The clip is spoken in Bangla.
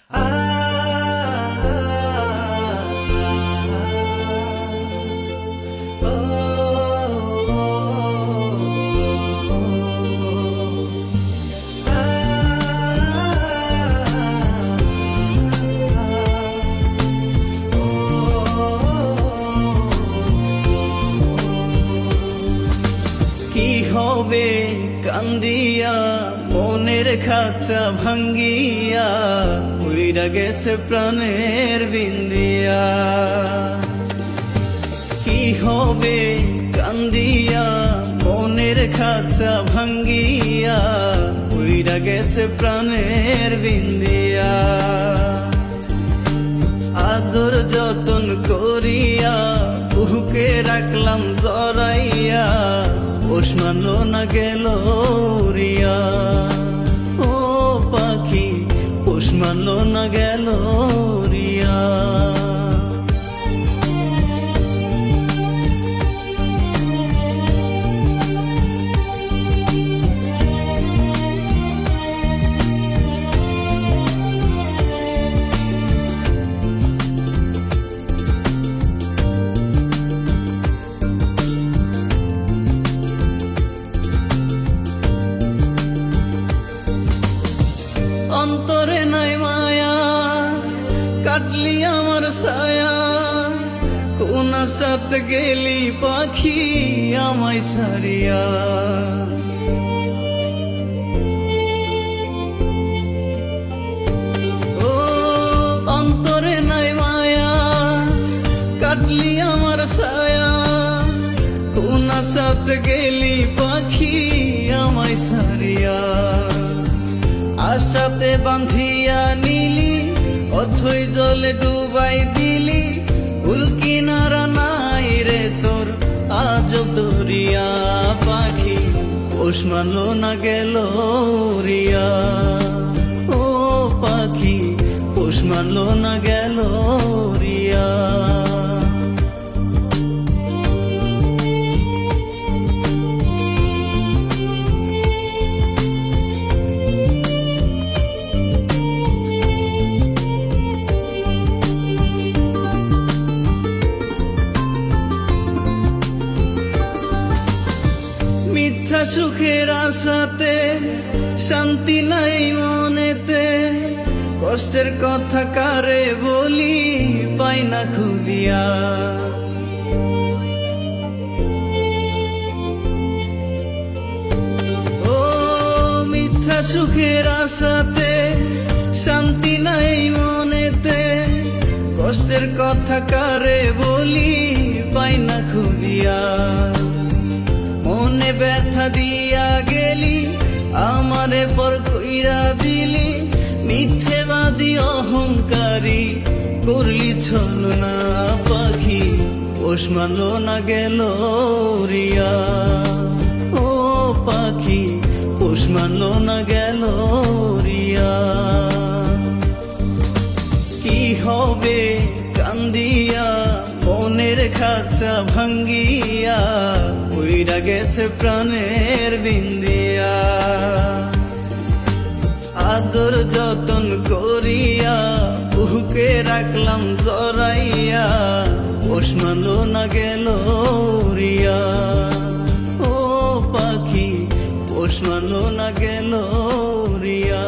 কি হবে কান্দিয়া মনের খাঁচা ভাঙ্গিয়া উইরা গেছে প্রাণের বিন্দিয়া। কি হবে কান্দিয়া মনের খাঁচা ভাঙ্গিয়া উইরা গেছে প্রাণের বিন্দিয়া। আদর যতন করিয়া বুকে রাখলাম জড়াইয়া পোষ মানলো না গেল রিয়া। ও পাখি পোষ মানলো না গেল রিয়া। অন্তরে নাই মায়া কাটলি আমার ছায়া, কোন সাথে গেলি পাখি আমায় ছাড়িয়া। ও অন্তরে নাই মায়া কাটলি আমার ছায়া, কোন সাথে গেলি পাখি আমায় ছাড়িয়া। আশাতে বাঁধিয়া নিলি অথই জলে ডুবাই দিলি, কুল কিনারা নাই রে তোর আজব দরিয়া। পাখি পোষ মানলো না গেল রিয়া। ও পাখি পোষ মানলো না গেল রিয়া। মিথ্যা সুখের আশাতে শান্তি নাই মনেতে, কষ্টের কথা কারে বলি পাই না খুঁজিয়া। ও মিথ্যা সুখের আশাতে শান্তি নাই মনেতে, কষ্টের কথা কারে বলি পাই না খুঁজিয়া। মনে ব্যথা দিয়া গেলি আমারে পর কইরা দিলি, মিথ্যেবাদী অহংকারী করলি ছলনা। পাখি পোষ মানলো না গেল রিয়া। ও পাখি পোষ মানলো না গেল রিয়া। কি হবে কান্দিয়া মনের খাঁচা ভাঙ্গিয়া উইরা গেছে প্রাণের বিন্দিয়া। আদর যতন করিয়া বুকে রাখলাম জড়াইয়া পোষ মানলো না গেল রিয়া। ও পাখি পোষ মানলো না গেল রিয়া।